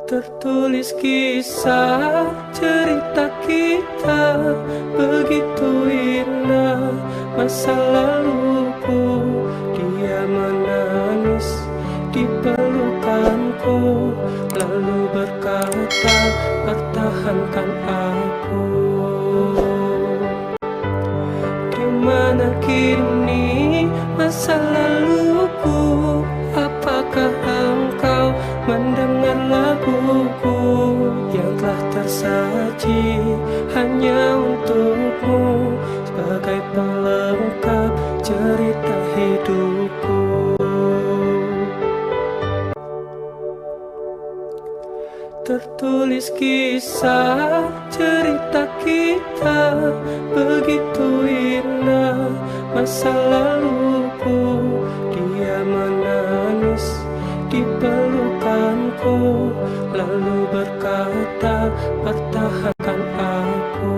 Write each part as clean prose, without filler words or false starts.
Tertulis kisah cerita kita begitu indah. Masa laluku dia menangis di pelukanku, lalu berkata pertahankan aku. Di mana kini masa laluku? Apakah engkau mendengar laguku yang telah tersaji hanya untukmu sebagai pelengkap cerita hidupku? Tertulis kisah cerita kita begitu indah. Masa laluku dia menangis di pelukanku, lalu berkata pertahankan aku.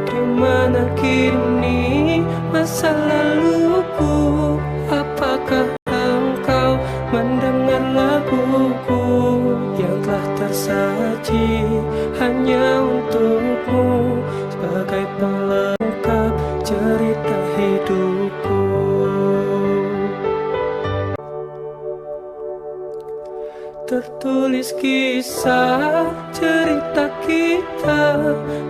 Di mana kini masa laluku? Apakah engkau mendengar laguku yang telah tersaji hanya untukmu sebagai pelengkap cerita hidupku? Tertulis kisah cerita kita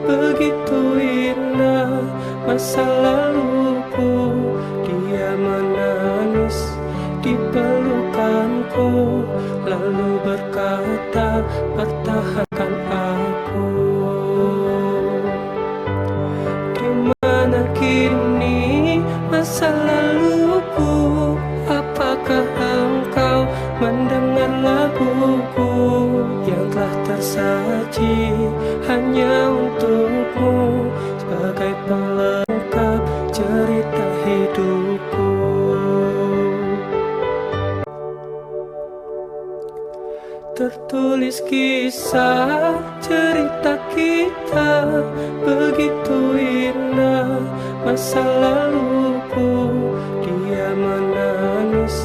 begitu indah. Masa laluku dia menangis di pelukanku, lalu berkata pertahankan aku. Di mana kini masa laluku? Apakah engkau mendengar laguku yang telah tersaji hanya untukmu sebagai pelengkap cerita hidupku? Tertulis kisah cerita kita begitu indah. Masa laluku dia menangis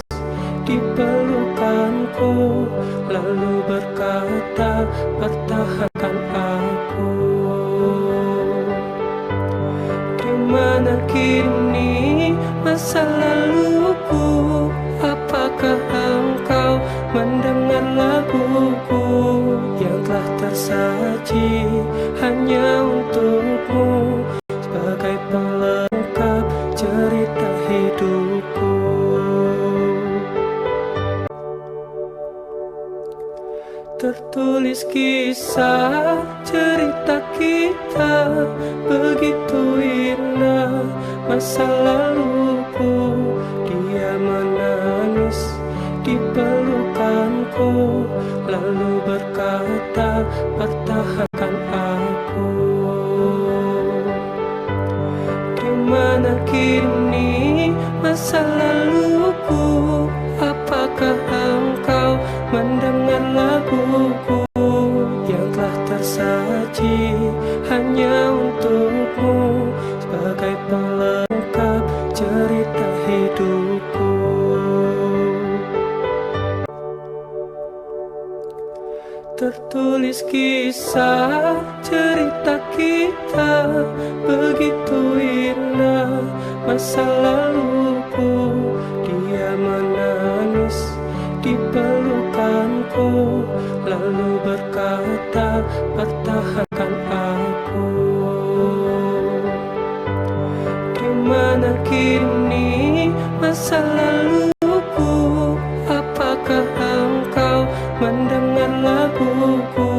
di pelukanku, lalu berkata pertahankan aku. Di mana kini masa laluku? Apakah engkau mendengar laguku yang telah tersaji hanya untukmu sebagai pelengkap cerita hidupku? Tertulis kisah cerita kita begitu indah. Masa laluku dia menangis di pelukanku, lalu berkata pertahankan aku. Di mana kini masa laluku? Apakah engkau mendengar laguku yang telah tersaji hanya untukmu sebagai pelengkap cerita hidupku? Tertulis kisah cerita kita begitu indah. Masa laluku dia menangis di pelukanku, lalu berkata pertahankan aku. Di mana kini masa laluku? Apakah engkau mendengar laguku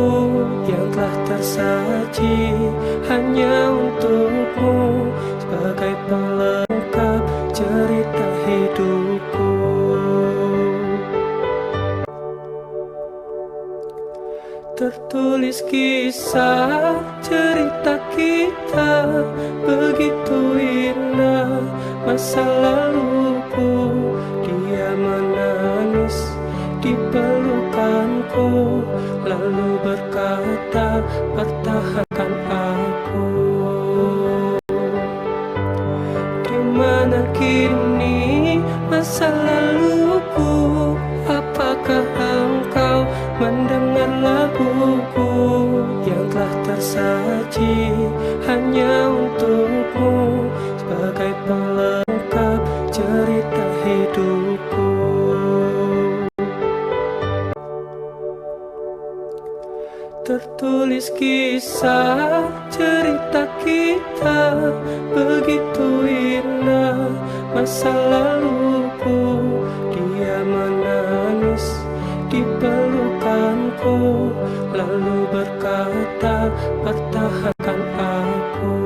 yang telah tersaji hanya untukmu sebagai pelengkap cerita hidupku? Tertulis kisah cerita kita begitu indah. Masa laluku dia menangis di pelukanku, lalu berkata pertahankan aku. Di mana kini masa laluku? Apakah mendengar laguku yang telah tersaji hanya untukmu sebagai pelengkap cerita hidupku. Tertulis kisah cerita kita begitu indah, masa laluku dia menangis di pelukanku lalu berkata pertahankan aku.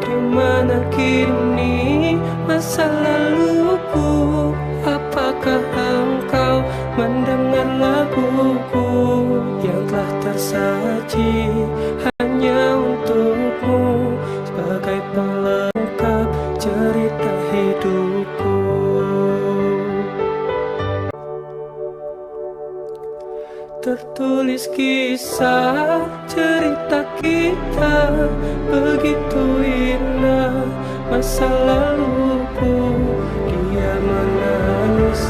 Di mana kini masa laluku, apakah engkau mendengar laguku yang telah tersaji hanya untukmu sebagai pelengkap cerita hidupku. Tertulis kisah cerita kita begitu indah, masa laluku dia menangis